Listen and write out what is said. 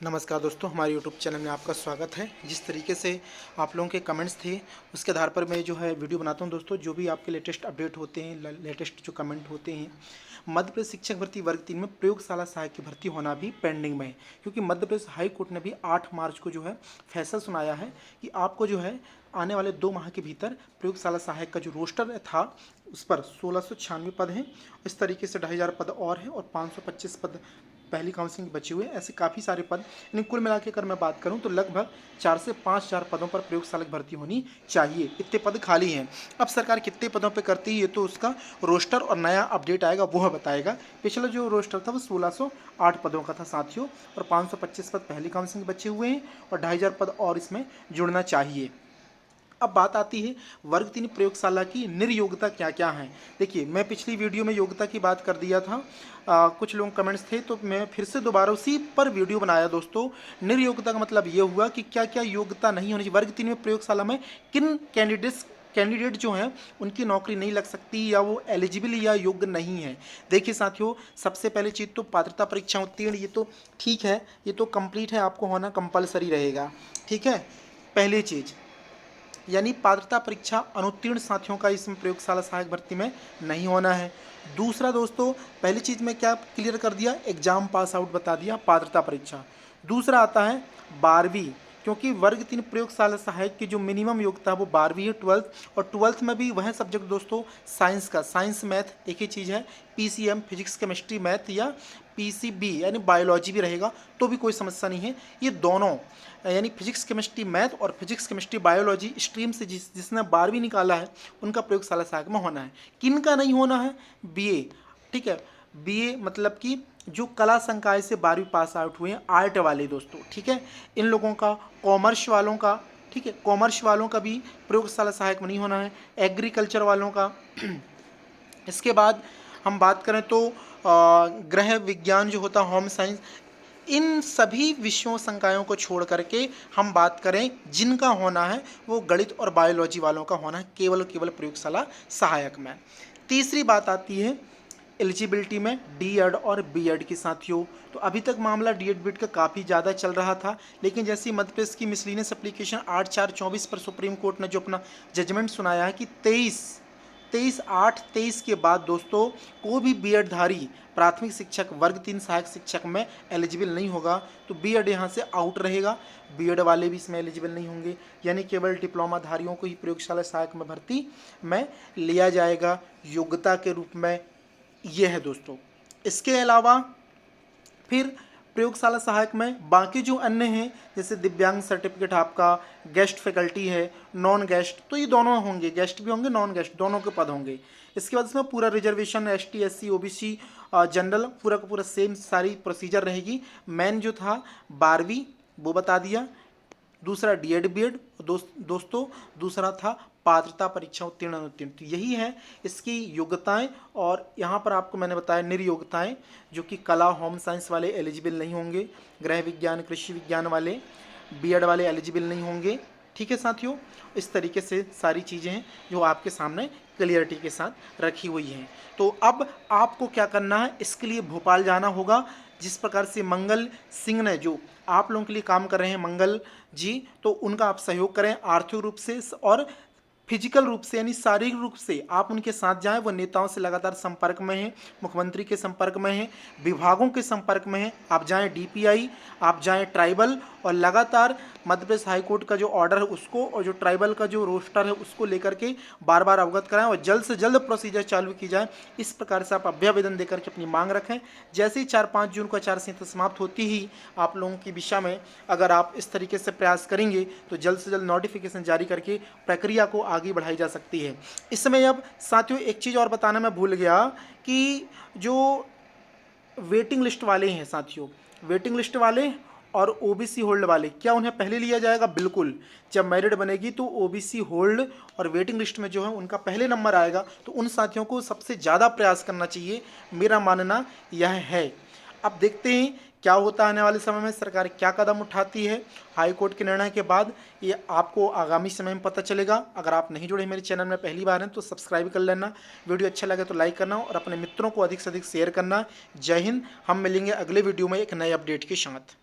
नमस्कार दोस्तों, हमारे यूट्यूब चैनल में आपका स्वागत है। जिस तरीके से आप लोगों के कमेंट्स थे उसके आधार पर मैं जो है वीडियो बनाता हूं दोस्तों। जो भी आपके लेटेस्ट अपडेट होते हैं, लेटेस्ट जो कमेंट होते हैं, मध्य प्रदेश शिक्षक भर्ती वर्ग 3 में प्रयोगशाला सहायक की भर्ती होना भी पेंडिंग में है, क्योंकि मध्य प्रदेश हाई कोर्ट ने भी 8 मार्च को जो है फैसला सुनाया है कि आपको जो है आने वाले 2 माह के भीतर प्रयोगशाला सहायक का जो रोस्टर था उस पर 1696 पद हैं। इस तरीके से 2500 पद और हैं और 525 पद पहली काउंसलिंग बचे हुए, ऐसे काफ़ी सारे पद। यानी कुल मिला के अगर मैं बात करूं तो लगभग 4 से 5,000 पदों पर प्रयोगशाला भर्ती होनी चाहिए। इतने पद खाली हैं। अब सरकार कितने पदों पे करती है ये तो उसका रोस्टर और नया अपडेट आएगा वो बताएगा। पिछला जो रोस्टर था वो 1608 पदों का था साथियों, और 525 पद पहली काउंसलिंग बचे हुए हैं और 2500 पद और इसमें जुड़ना चाहिए। अब बात आती है वर्ग 3 प्रयोगशाला की निर्योग्यता क्या क्या है। देखिए, मैं पिछली वीडियो में योग्यता की बात कर दिया था। कुछ लोग कमेंट्स थे तो मैं फिर से दोबारा उसी पर वीडियो बनाया दोस्तों। निर्योग्यता का मतलब ये हुआ कि क्या क्या योग्यता नहीं होनी चाहिए। वर्ग 3 में प्रयोगशाला में किन कैंडिडेट जो हैं उनकी नौकरी नहीं लग सकती या वो एलिजिबल या योग्य नहीं है। देखिए साथियों, सबसे पहले चीज़ तो पात्रता परीक्षा उत्तीर्ण, ये तो ठीक है, ये तो कंप्लीट है, आपको होना कंपलसरी रहेगा। ठीक है, पहली चीज़ यानी पात्रता परीक्षा अनुत्तीर्ण साथियों का इसमें प्रयोगशाला सहायक भर्ती में नहीं होना है। दूसरा दोस्तों, पहली चीज़ में क्या क्लियर कर दिया, एग्जाम पास आउट बता दिया पात्रता परीक्षा। दूसरा आता है 12वीं, क्योंकि वर्ग 3 प्रयोगशाला सहायक की जो मिनिमम योग्यता है वो 12वीं है, 12th। और 12th में भी वह सब्जेक्ट दोस्तों साइंस का, साइंस मैथ एक ही चीज़ है, पीसीएम फिजिक्स केमिस्ट्री मैथ या पीसीबी यानी बायोलॉजी भी रहेगा तो भी कोई समस्या नहीं है। ये दोनों यानी फिजिक्स केमिस्ट्री मैथ और फिजिक्स केमिस्ट्री बायोलॉजी स्ट्रीम से जिसने 12वीं निकाला है उनका प्रयोगशाला सहायक में होना है। किन का नहीं होना है, बीए। ठीक है, बीए मतलब कि जो कला संकाय से 12वीं पास आउट हुए हैं, आर्ट वाले दोस्तों। ठीक है, इन लोगों का, कॉमर्स वालों का, ठीक है, कॉमर्स वालों का भी प्रयोगशाला सहायक में नहीं होना है, एग्रीकल्चर वालों का। इसके बाद हम बात करें तो गृह विज्ञान जो होता है, होम साइंस, इन सभी विषयों संकायों को छोड़ करके हम बात करें जिनका होना है वो गणित और बायोलॉजी वालों का होना है केवल प्रयोगशाला सहायक में। तीसरी बात आती है एलिजिबिलिटी में डीएड और बीएड के साथियों। तो अभी तक मामला डीएड बीएड का काफ़ी ज़्यादा चल रहा था, लेकिन जैसे मध्य प्रदेश की मिसलिनियस एप्लीकेशन 8/4/24 पर सुप्रीम कोर्ट ने जो अपना जजमेंट सुनाया है कि 23/8/23 के बाद दोस्तों कोई भी बीएड धारी प्राथमिक शिक्षक वर्ग 3 सहायक शिक्षक में एलिजिबल नहीं होगा, तो बीएड यहाँ से आउट रहेगा। बीएड वाले भी इसमें एलिजिबल नहीं होंगे, यानी केवल डिप्लोमा धारियों को ही प्रयोगशाला सहायक में भर्ती में लिया जाएगा योग्यता के रूप में। ये है दोस्तों। इसके अलावा फिर प्रयोगशाला सहायक में बाकी जो अन्य हैं, जैसे दिव्यांग सर्टिफिकेट, आपका गेस्ट फैकल्टी है, नॉन गेस्ट, तो ये दोनों होंगे, गेस्ट भी होंगे नॉन गेस्ट दोनों के पद होंगे। इसके बाद इसमें पूरा reservation ST SC OBC general पूरा का पूरा सेम सारी प्रोसीजर रहेगी। मेन जो था 12वीं वो बता दिया, दूसरा डीएड बीएड, दोस्तों दूसरा था पात्रता परीक्षा उत्तीर्ण अनुत्तीर्ण। तो यही है इसकी योग्यताएं, और यहाँ पर आपको मैंने बताया निर्योग्यताएं, जो कि कला होम साइंस वाले एलिजिबल नहीं होंगे, गृह विज्ञान कृषि विज्ञान वाले, बीएड वाले एलिजिबल नहीं होंगे। ठीक है साथियों, इस तरीके से सारी चीज़ें हैं जो आपके सामने क्लियरिटी के साथ रखी हुई हैं। तो अब आपको क्या करना है, इसके लिए भोपाल जाना होगा। जिस प्रकार से मंगल सिंह ने जो आप लोगों के लिए काम कर रहे हैं, मंगल जी, तो उनका आप सहयोग करें आर्थिक रूप से और फिजिकल रूप से, यानी शारीरिक रूप से आप उनके साथ जाएं। वो नेताओं से लगातार संपर्क में हैं, मुख्यमंत्री के संपर्क में हैं, विभागों के संपर्क में हैं। आप जाएं डीपीआई, आप जाएं ट्राइबल, और लगातार मध्य प्रदेश हाईकोर्ट का जो ऑर्डर है उसको और जो ट्राइबल का जो रोस्टर है उसको लेकर के बार बार अवगत कराएं और जल्द से जल्द प्रोसीजर चालू की जाए। इस प्रकार से आप अभ्यावेदन देकर के अपनी मांग रखें। जैसे ही 4-5 जून को आचार संहिता समाप्त होती ही आप लोगों की दिशा में अगर आप इस तरीके से प्रयास करेंगे तो जल्द से जल्द नोटिफिकेशन जारी करके प्रक्रिया को आगे बढ़ाई जा सकती है। इस समय अब साथियों एक चीज़ और बताना मैं भूल गया कि जो वेटिंग लिस्ट वाले हैं साथियों, वेटिंग लिस्ट वाले और ओबीसी होल्ड वाले, क्या उन्हें पहले लिया जाएगा? बिल्कुल। जब मेरिट बनेगी तो ओबीसी होल्ड और वेटिंग लिस्ट में जो है उनका पहले नंबर आएगा, तो उन साथियों को सबसे ज़्यादा प्रयास करना चाहिए, मेरा मानना यह है। अब देखते हैं क्या होता है आने वाले समय में, सरकार क्या कदम उठाती है हाई कोर्ट के निर्णय के बाद, ये आपको आगामी समय में पता चलेगा। अगर आप नहीं जुड़े मेरे चैनल में पहली बार हैं तो सब्सक्राइब कर लेना, वीडियो अच्छा लगे तो लाइक करना और अपने मित्रों को अधिक से अधिक शेयर करना। जय हिंद। हम मिलेंगे अगले वीडियो में एक नए अपडेट के साथ।